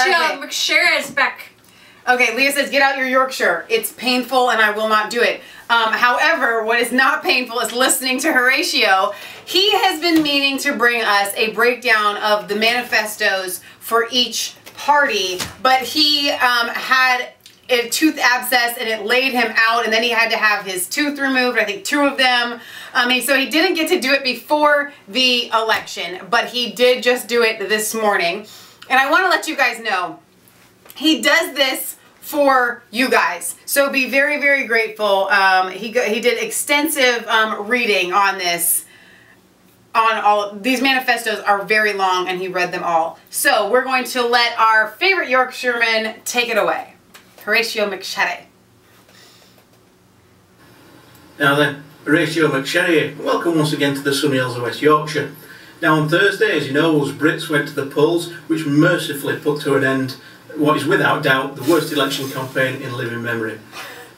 Yorkshire is back. Okay, Leah says, get out your Yorkshire. It's painful and I will not do it. However, what is not painful is listening to Horatio. He has been meaning to bring us a breakdown of the manifestos for each party, but he had a tooth abscess and it laid him out, and then he had to have his tooth removed, I think 2 of them. So he didn't get to do it before the election, but he did just do it this morning. And I want to let you guys know, he does this for you guys, so be very, very grateful. He did extensive reading on this. These manifestos are very long, and he read them all. So we're going to let our favorite Yorkshireman take it away. Horatio McSherry. Now then, Horatio McSherry, welcome once again to the sunny hills of West Yorkshire. Now on Thursday, as you know, us Brits went to the polls, which mercifully put to an end what is without doubt the worst election campaign in living memory.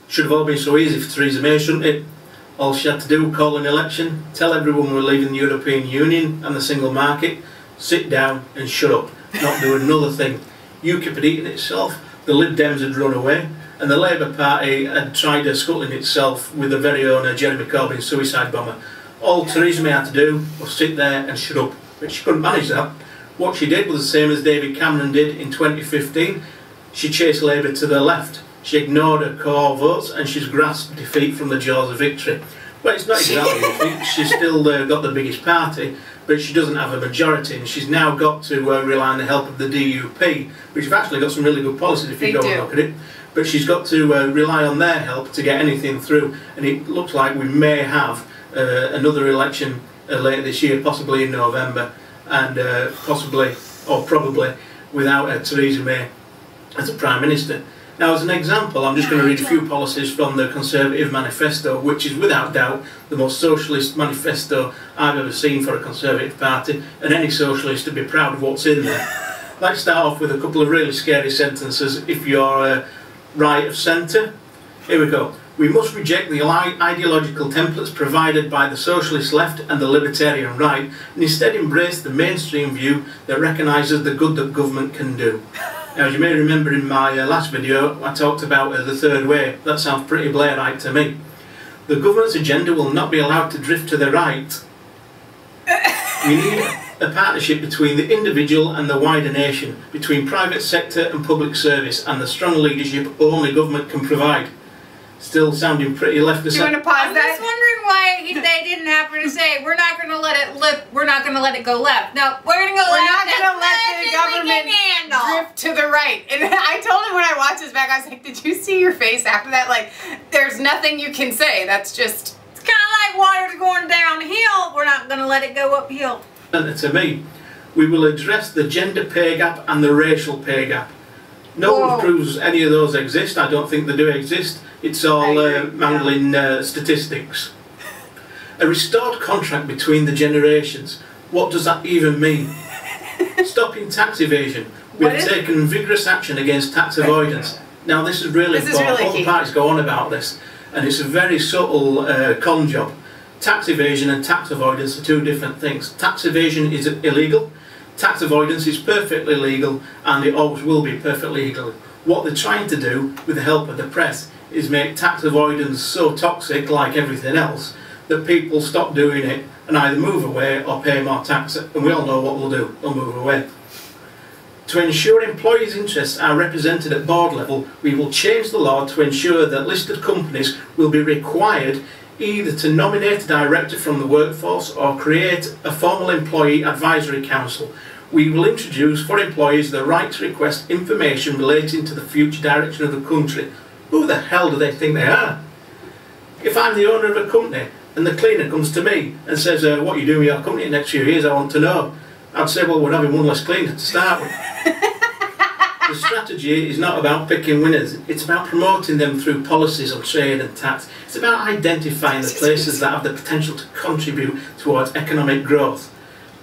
Should have all been so easy for Theresa May, shouldn't it? All she had to do was call an election, tell everyone we're leaving the European Union and the single market, sit down and shut up, not do another thing. UKIP had eaten itself, the Lib Dems had run away, and the Labour Party had tried scuttling itself with their very own Jeremy Corbyn suicide bomber. All Theresa May had to do was sit there and shut up, but she couldn't manage that. What she did was the same as David Cameron did in 2015. She chased Labour to the left. She ignored her core votes and she's grasped defeat from the jaws of victory. Well, it's not exactly defeat. She's still got the biggest party, but she doesn't have a majority, and she's now got to rely on the help of the DUP, which have actually got some really good policies if you go and look at it. But she's got to rely on their help to get anything through, and it looks like we may have another election later this year, possibly in November, and possibly, or probably, without Theresa May as a Prime Minister. Now, as an example, I'm just going to read a few policies from the Conservative Manifesto, which is without doubt the most socialist manifesto I've ever seen for a Conservative party, and any socialist would be proud of what's in there. Let's start off with a couple of really scary sentences if you're right of centre. Here we go. We must reject the ideological templates provided by the socialist left and the libertarian right, and instead embrace the mainstream view that recognises the good that government can do. Now, as you may remember in my last video, I talked about the third way. That sounds pretty Blairite to me. The government's agenda will not be allowed to drift to the right. We need a partnership between the individual and the wider nation, between private sector and public service, and the strong leadership only government can provide. Still sounding pretty left of centre. Do you want to pause I'm that? just wondering why they didn't happen to say we're not going to let it we're not going to let it go left. No, we're going to go We're left. not going to let the government drift to the right. And I told him when I watched this back, I was like, did you see your face after that? Like, there's nothing you can say. That's just... It's kind of like water's going downhill. We're not going to let it go uphill. To me, we will address the gender pay gap and the racial pay gap. No one proves any of those exist. I don't think they do exist. It's all mangling statistics. A restored contract between the generations. What does that even mean? Stopping tax evasion. We have taken vigorous action against tax avoidance. Now this is really important. All the parties go on about this, and it's a very subtle con job. Tax evasion and tax avoidance are 2 different things. Tax evasion is illegal. Tax avoidance is perfectly legal, and it always will be perfectly legal. What they're trying to do, with the help of the press, is make tax avoidance so toxic, like everything else, that people stop doing it and either move away or pay more tax. And we all know what they'll do, they'll move away. To ensure employees' interests are represented at board level, we will change the law to ensure that listed companies will be required either to nominate a director from the workforce or create a formal employee advisory council. We will introduce for employees the right to request information relating to the future direction of the country. Who the hell do they think they are? If I'm the owner of a company and the cleaner comes to me and says, what are you doing with your company in the next few years, I want to know. I'd say, well, we're having one less cleaner to start with. The strategy is not about picking winners, it's about promoting them through policies on trade and tax. It's about identifying the places that have the potential to contribute towards economic growth.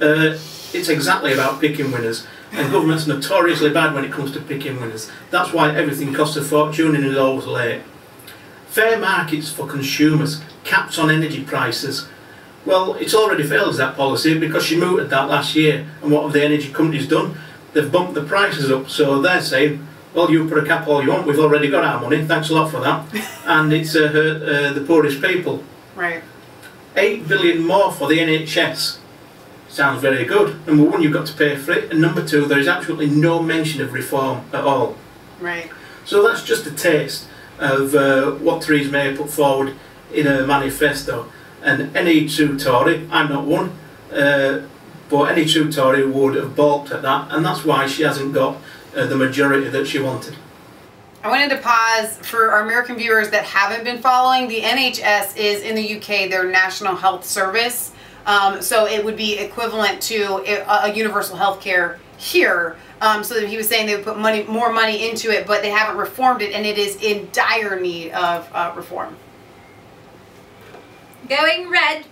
It's exactly about picking winners, and government's notoriously bad when it comes to picking winners. That's why everything costs a fortune and is always late. Fair markets for consumers, caps on energy prices. Well, it's already failed as that policy because she mooted that last year, and what have the energy companies done? they've bumped the prices up, so they're saying, well, you put a cap all you want, we've already got our money, thanks a lot for that, and it's hurt the poorest people. Right. 8 billion more for the NHS. Sounds very good. Number one, you've got to pay for it, and number two, there is absolutely no mention of reform at all. Right. So that's just a taste of what Theresa May put forward in her manifesto. And any true Tory, I'm not one, but any true Tory would have balked at that, and that's why she hasn't got the majority that she wanted. I wanted to pause for our American viewers that haven't been following. The NHS is in the UK their National Health Service, so it would be equivalent to a universal health care here. So that he was saying they would put more money into it, but they haven't reformed it, and it is in dire need of reform. Going red.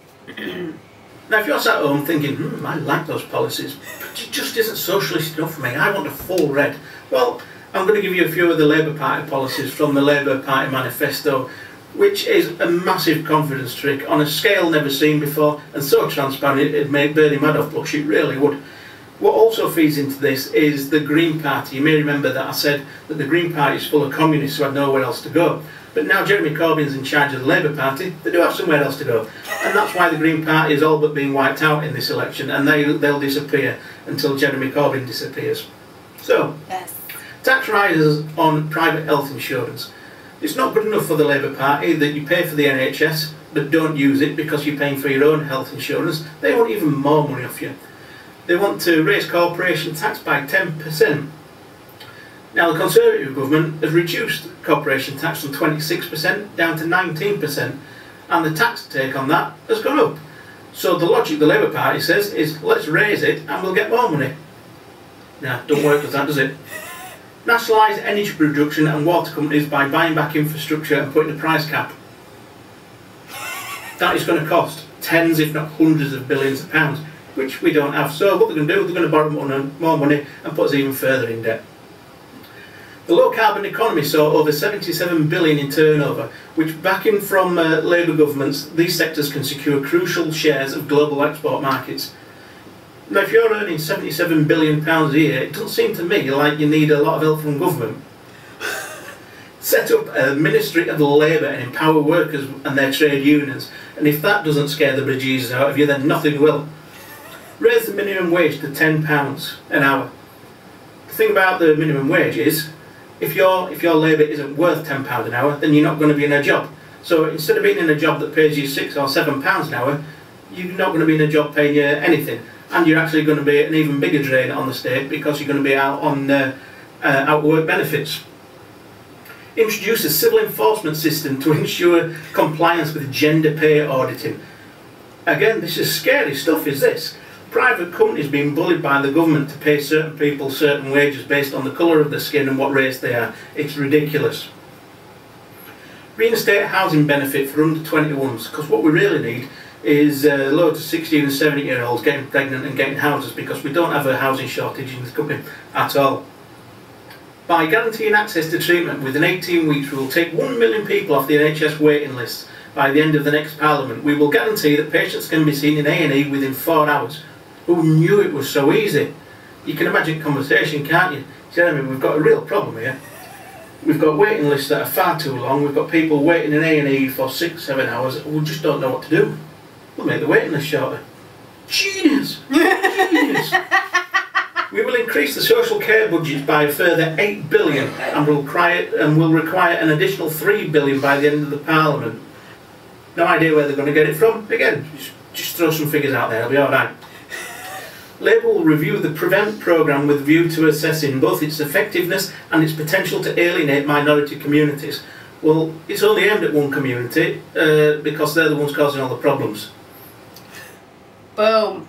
Now, if you're sat at home thinking, I like those policies, but it just isn't socialist enough for me, I want a full red. Well, I'm going to give you a few of the Labour Party policies from the Labour Party manifesto, which is a massive confidence trick on a scale never seen before, and so transparent it'd make Bernie Madoff blush, it really would. What also feeds into this is the Green Party. You may remember that I said that the Green Party is full of communists who had nowhere else to go. But now Jeremy Corbyn's in charge of the Labour Party, they do have somewhere else to go. And that's why the Green Party is all but being wiped out in this election, and they'll disappear until Jeremy Corbyn disappears. So, yes. Tax rises on private health insurance. It's not good enough for the Labour Party that you pay for the NHS but don't use it because you're paying for your own health insurance. They want even more money off you. They want to raise corporation tax by 10%. Now the Conservative government has reduced corporation tax from 26% down to 19%, and the tax take on that has gone up. So the logic the Labour Party says is, let's raise it and we'll get more money. Nah, don't work with that, does it? Nationalise energy production and water companies by buying back infrastructure and putting a price cap. That is going to cost tens if not hundreds of billions of pounds, which we don't have. So what they're going to do, they're going to borrow more money and put us even further in debt. The low carbon economy saw over 77 billion in turnover, which backing from Labour governments, these sectors can secure crucial shares of global export markets. Now if you're earning 77 billion pounds a year, it doesn't seem to me like you need a lot of help from government. Set up a Ministry of Labour and empower workers and their trade unions, and if that doesn't scare the bejesus out of you, then nothing will. Raise the minimum wage to £10 an hour. The thing about the minimum wage is, if your labour isn't worth £10 an hour, then you're not going to be in a job. So instead of being in a job that pays you £6 or £7 an hour, you're not going to be in a job paying you anything, and you're actually going to be an even bigger drain on the state because you're going to be out on out work benefits. Introduce a civil enforcement system to ensure compliance with gender pay auditing. Again, this is scary stuff, is this? Private companies being bullied by the government to pay certain people certain wages based on the colour of their skin and what race they are. It's ridiculous. Reinstate a housing benefit for under 21s, because what we really need is loads of 16 and 17-year-olds getting pregnant and getting houses, because we don't have a housing shortage in this country at all. By guaranteeing access to treatment within 18 weeks, we will take 1 million people off the NHS waiting list. By the end of the next Parliament, we will guarantee that patients can be seen in A&E within 4 hours. Who knew it was so easy? You can imagine conversation, can't you? Jeremy, we've got a real problem here. We've got waiting lists that are far too long. We've got people waiting in A&E for 6-7 hours. We just don't know what to do. We'll make the waiting list shorter. Genius! Genius! We will increase the social care budget by a further 8 billion and will require an additional 3 billion by the end of the Parliament. No idea where they're going to get it from. Again, just throw some figures out there, it'll be alright. Labour will review the Prevent programme with a view to assessing both its effectiveness and its potential to alienate minority communities. Well, it's only aimed at one community because they're the ones causing all the problems. Boom.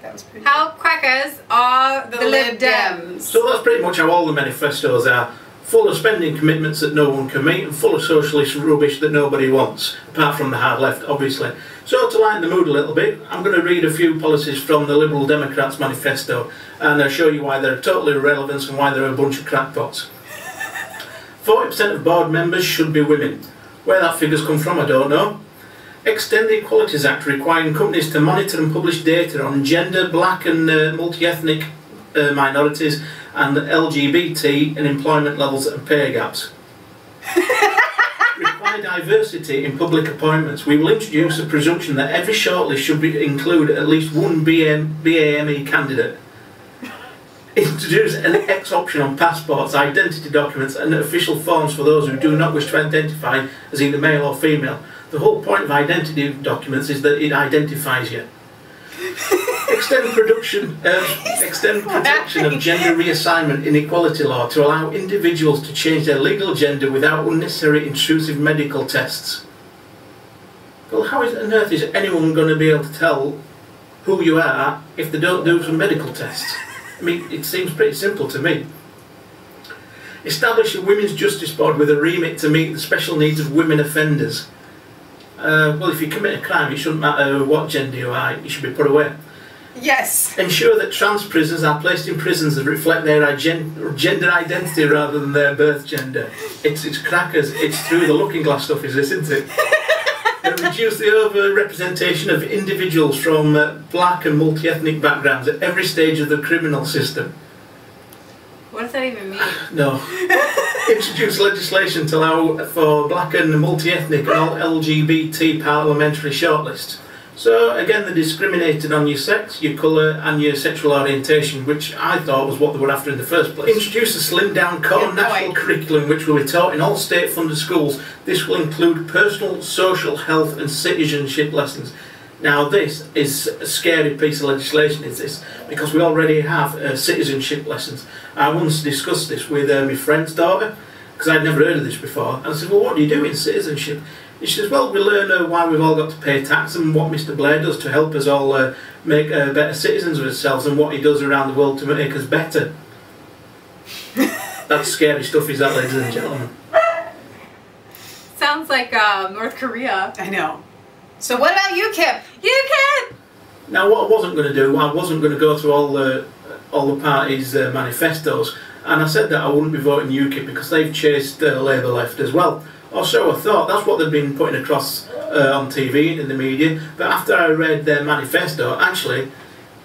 That was pretty How crackers are the Lib Dems? So that's pretty much how all the manifestos are. Full of spending commitments that no one can meet and full of socialist rubbish that nobody wants, apart from the hard left, obviously. So to lighten the mood a little bit, I'm going to read a few policies from the Liberal Democrats manifesto, and I'll show you why they're totally irrelevant and why they're a bunch of crackpots. 40% of board members should be women. Where that figure's come from, I don't know. Extend the Equalities Act, requiring companies to monitor and publish data on gender, black and multi-ethnic minorities, and LGBT in employment levels and pay gaps. Require diversity in public appointments. We will introduce a presumption that every shortlist should include at least one BAME candidate. Introduce an X option on passports, identity documents and official forms for those who do not wish to identify as either male or female. The whole point of identity documents is that it identifies you. Extend protection of gender reassignment in equality law to allow individuals to change their legal gender without unnecessary intrusive medical tests. Well, how on earth is anyone going to be able to tell who you are if they don't do some medical tests? I mean, it seems pretty simple to me. Establish a Women's Justice Board with a remit to meet the special needs of women offenders. Well, if you commit a crime, it shouldn't matter what gender you are, you should be put away. Yes. Ensure that trans prisoners are placed in prisons that reflect their gender identity rather than their birth gender. It's crackers. It's through the looking glass stuff, is this, isn't it? Reduce the over-representation of individuals from black and multi-ethnic backgrounds at every stage of the criminal system. What does that even mean? No. Introduce legislation to allow for black and multi-ethnic and all LGBT parliamentary shortlists. So again, they discriminated on your sex, your colour and your sexual orientation, which I thought was what they were after in the first place. Introduce a slimmed down core national curriculum which will be taught in all state funded schools. This will include personal, social, health and citizenship lessons. Now this is a scary piece of legislation, is this, because we already have citizenship lessons. I once discussed this with my friend's daughter, because I'd never heard of this before, and I said, well, what do you do in citizenship? She says, well, we learn why we've all got to pay tax and what Mr Blair does to help us all make better citizens of ourselves and what he does around the world to make us better. That's scary stuff, is that, ladies and gentlemen? Sounds like North Korea. I know. So what about UKIP? UKIP! Now, what I wasn't going to do, I wasn't going to go through all the parties' manifestos, and I said that I wouldn't be voting UKIP because they've chased Labour left as well. Or so I thought. That's what they've been putting across on TV and in the media. But after I read their manifesto, actually,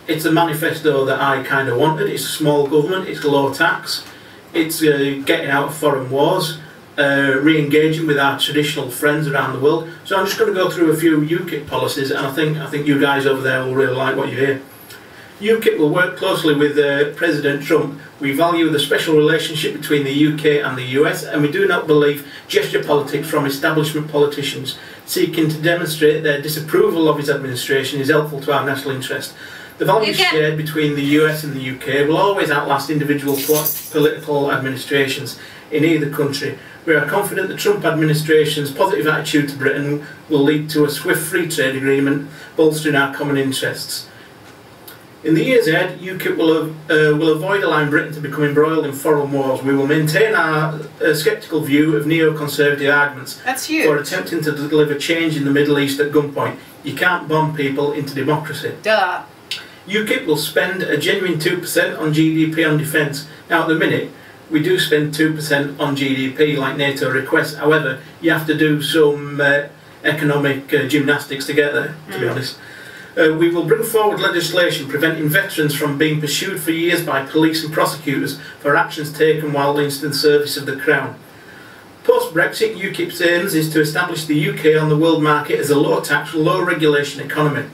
it's a manifesto that I kind of wanted. It's small government, it's low tax, it's getting out of foreign wars, re-engaging with our traditional friends around the world. So I'm just going to go through a few UKIP policies, and I think you guys over there will really like what you hear. UKIP will work closely with President Trump. We value the special relationship between the UK and the US, and we do not believe gesture politics from establishment politicians seeking to demonstrate their disapproval of his administration is helpful to our national interest. The values shared between the US and the UK will always outlast individual political administrations in either country. We are confident the Trump administration's positive attitude to Britain will lead to a swift free trade agreement bolstering our common interests. In the years ahead, UKIP will avoid allowing Britain to become embroiled in foreign wars. We will maintain our sceptical view of neoconservative arguments. That's huge. For attempting to deliver change in the Middle East at gunpoint. You can't bomb people into democracy. Duh. UKIP will spend a genuine 2% on GDP on defence. Now at the minute, we do spend 2% on GDP like NATO requests. However, you have to do some economic gymnastics to get there, to be honest. We will bring forward legislation preventing veterans from being pursued for years by police and prosecutors for actions taken while in the service of the Crown. Post-Brexit, UKIP's aims is to establish the UK on the world market as a low-tax, low-regulation economy.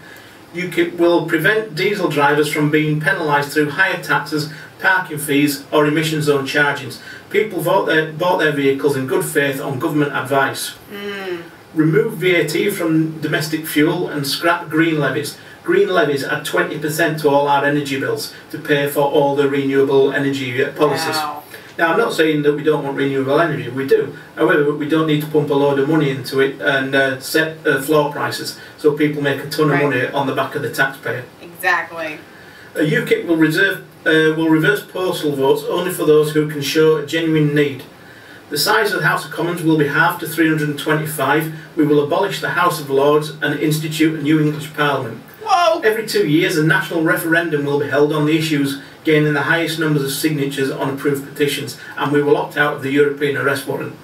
UKIP will prevent diesel drivers from being penalised through higher taxes, parking fees or emission zone chargings. People bought their vehicles in good faith on government advice. Remove VAT from domestic fuel and scrap green levies. Green levies add 20% to all our energy bills to pay for all the renewable energy policies. Wow. Now, I'm not saying that we don't want renewable energy, we do. However, we don't need to pump a load of money into it and set floor prices so people make a ton of money on the back of the taxpayer. Exactly. UKIP will reverse postal votes only for those who can show a genuine need. The size of the House of Commons will be halved to 325. We will abolish the House of Lords and institute a new English Parliament. Whoa! Every 2 years, a national referendum will be held on the issues gaining the highest numbers of signatures on approved petitions, and we will opt out of the European arrest warrant.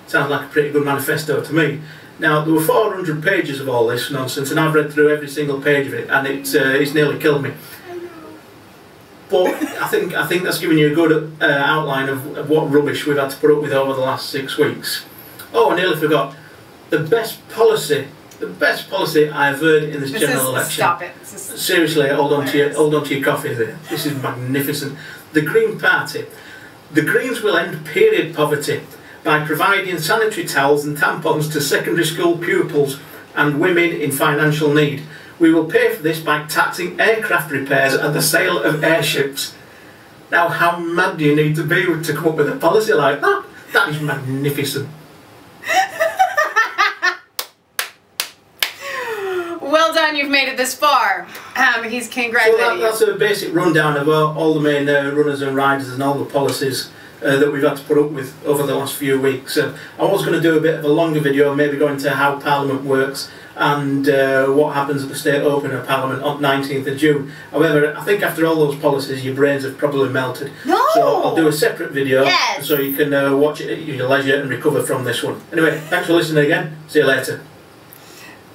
Sounds like a pretty good manifesto to me. Now, there were 400 pages of all this nonsense, and I've read through every single page of it, and it's nearly killed me. But I think that's giving you a good outline of what rubbish we've had to put up with over the last 6 weeks. Oh, I nearly forgot. The best policy I've heard in this general election. Stop it. Seriously, hold on to your coffee there. This is magnificent. The Green Party. The Greens will end period poverty by providing sanitary towels and tampons to secondary school pupils and women in financial need. We will pay for this by taxing aircraft repairs and the sale of airships. Now, how mad do you need to be to come up with a policy like that? That is magnificent. Well done, you've made it this far. He's congratulating you. So that's a basic rundown of all the main runners and riders and all the policies that we've had to put up with over the last few weeks. I was going to do a bit of a longer video, maybe go into how Parliament works and what happens at the State Open of Parliament on 19th of June. However, I think after all those policies, your brains have probably melted. No! So I'll do a separate video yes. so you can watch it at your leisure and recover from this one. Anyway, thanks for listening again. See you later.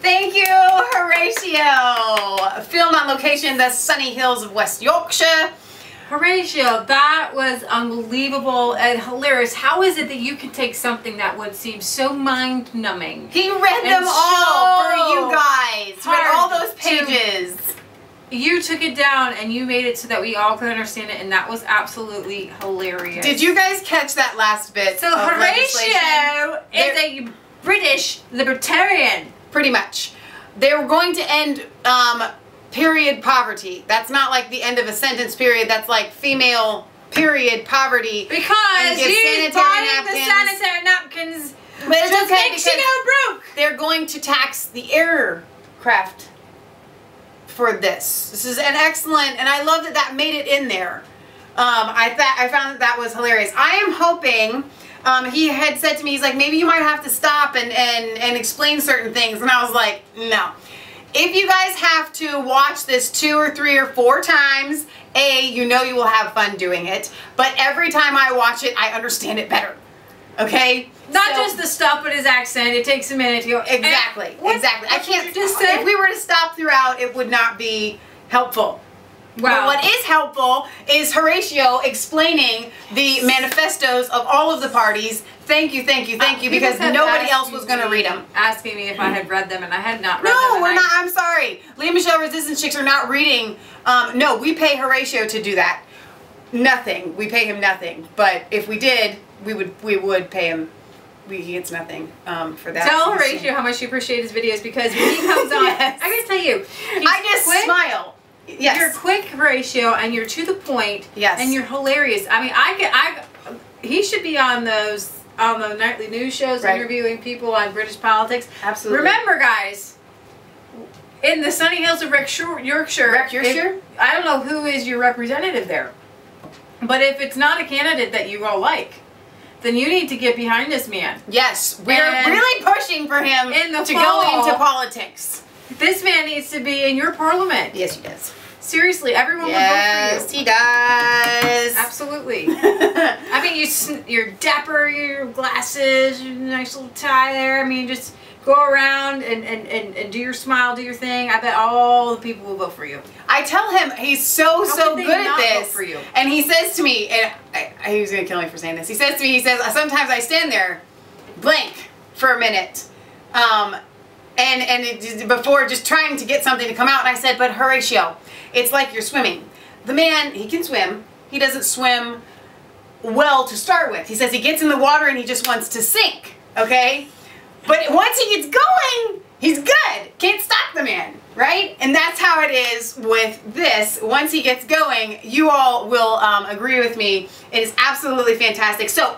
Thank you, Horatio. Filmed on location in the sunny hills of West Yorkshire. Horatio, that was unbelievable and hilarious. How is it that you can take something that would seem so mind-numbing? He read them all for you guys. Read all those pages. You took it down and you made it so that we all could understand it, and that was absolutely hilarious. Did you guys catch that last bit? So Horatio is a British libertarian. Pretty much. They were going to end period poverty. That's not like the end of a sentence period. That's like female period poverty. Because he's buying the sanitary napkins. But it's just okay because she go broke. They're going to tax the aircraft for this. This is an excellent, and I love that that made it in there. I found that was hilarious. I am hoping. He had said to me, he's like, maybe you might have to stop and explain certain things. And I was like, no. If you guys have to watch this 2 or 3 or 4 times, you know you will have fun doing it. But every time I watch it, I understand it better. Okay? Not just the stuff, but his accent. It takes a minute to go. Exactly. Exactly. I can't just say. If we were to stop throughout, it would not be helpful. Wow. But what is helpful is Horatio explaining the manifestos of all of the parties. Thank you, because nobody else was going to read them. Asking me if I had read them, and I had not read them. No, we're not. I'm sorry. Leah Michelle Resistance Chicks are not reading. No, we pay Horatio to do that. Nothing. We pay him nothing. But if we did, we would pay him. He gets nothing for that. Tell Horatio how much you appreciate his videos, because when he comes on, yes. I gotta tell you, I just smile. Yes. You're quick, Horatio, and you're to the point. Yes. And you're hilarious. I mean, he should be on the nightly news shows, interviewing people on British politics. Absolutely. Remember, guys, in the sunny hills of Yorkshire. I don't know who is your representative there, but if it's not a candidate that you all like, then you need to get behind this man. Yes, we're really pushing for him to go into politics. This man needs to be in your parliament. Yes, he does. Seriously, everyone would vote for you. Yes, he does. Absolutely. I mean, you're dapper, your glasses, your nice little tie there. I mean, just go around and do your smile, do your thing. I bet all the people will vote for you. I tell him he's so good at this. Vote for you? And he says to me, and he was going to kill me for saying this. He says to me, sometimes I stand there blank for a minute. And before just trying to get something to come out, and I said, but Horatio, it's like you're swimming. The man, he can swim. He doesn't swim well to start with. He says he gets in the water and he just wants to sink, okay? But once he gets going, he's good. Can't stop the man, right? And that's how it is with this. Once he gets going, you all will agree with me. It is absolutely fantastic. So,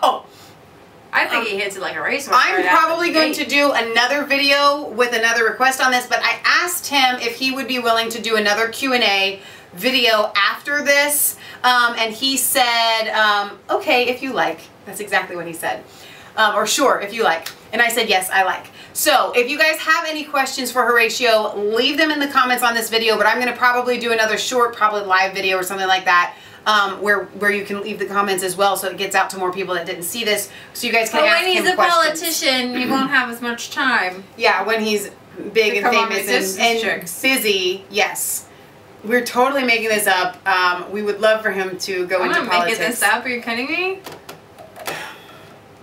I think he hits it like a racehorse. I'm probably going to do another video with another request on this, but I asked him if he would be willing to do another Q&A video after this, and he said, okay, if you like. That's exactly what he said. Or sure, if you like. And I said, yes, I like. So, if you guys have any questions for Horatio, leave them in the comments on this video, but I'm going to probably do another short, probably live video or something like that. Where you can leave the comments as well, so it gets out to more people that didn't see this, so you guys can ask him questions. But when he's a politician, you won't have as much time. Yeah, when he's big and famous and busy, yes. We're totally making this up. We would love for him to go into I'm not politics. making this up. Are you kidding me?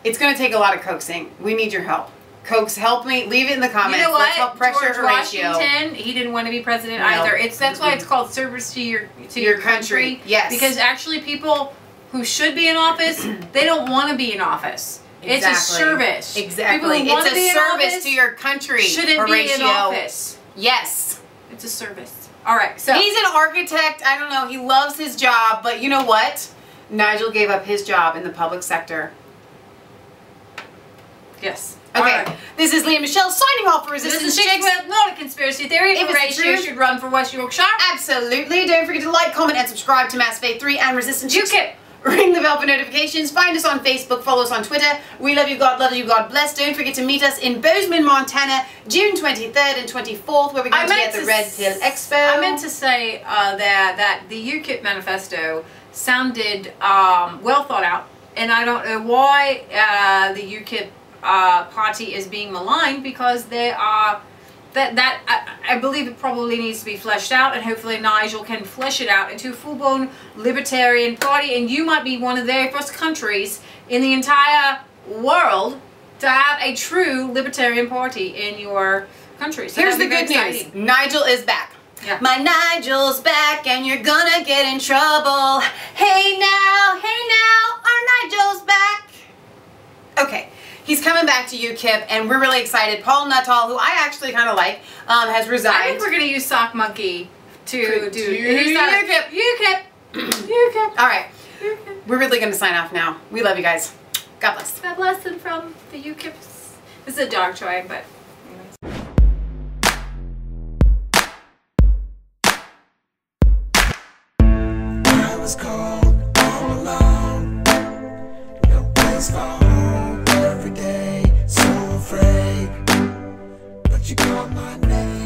It's going to take a lot of coaxing. We need your help. Coax, help me. Leave it in the comments. You know what? Let's help pressure George Horatio. Washington, he didn't want to be president No. either. That's why it's called service to your country. Yes. Because actually people who should be in office, they don't want to be in office. Exactly. It's a service. Exactly. People who want It's to be a in service office to your country, shouldn't Horatio. be in office. Yes. It's a service. All right. So he's an architect. I don't know. He loves his job, but you know what? Nigel gave up his job in the public sector. yes. Okay. All right. This is Leah Michelle signing off for This Resistance is Chicks. with not a conspiracy theory. If it's the Horatio truth. should run for West Yorkshire. Absolutely. Don't forget to like, comment, and subscribe to Mass Faith 3 and Resistance Chicks. UKIP. Ring the bell for notifications. Find us on Facebook. Follow us on Twitter. We love you, God loves you, God bless. Don't forget to meet us in Bozeman, Montana, June 23rd and 24th, where we're going to be at the Red Pill Expo. I meant to say that the UKIP manifesto sounded well thought out, and I don't know why the UKIP party is being maligned, because they are I believe it probably needs to be fleshed out, and hopefully Nigel can flesh it out into a full-blown libertarian party, and you might be one of the very first countries in the entire world to have a true libertarian party in your country. So here's the that'd be good very news. exciting. Nigel is back. Yeah. My Nigel's back and you're gonna get in trouble. Hey now, our Nigel's back. Okay. He's coming back to UKIP, and we're really excited. Paul Nuttall, who I actually kind of like, has resigned. I think we're going to use Sock Monkey to do UKIP. UKIP. All right. We're really going to sign off now. We love you guys. God bless. God bless them from the UKIP. This is a dog toy, but... I was cold all alone. No place for home every day. So afraid, but you called my name.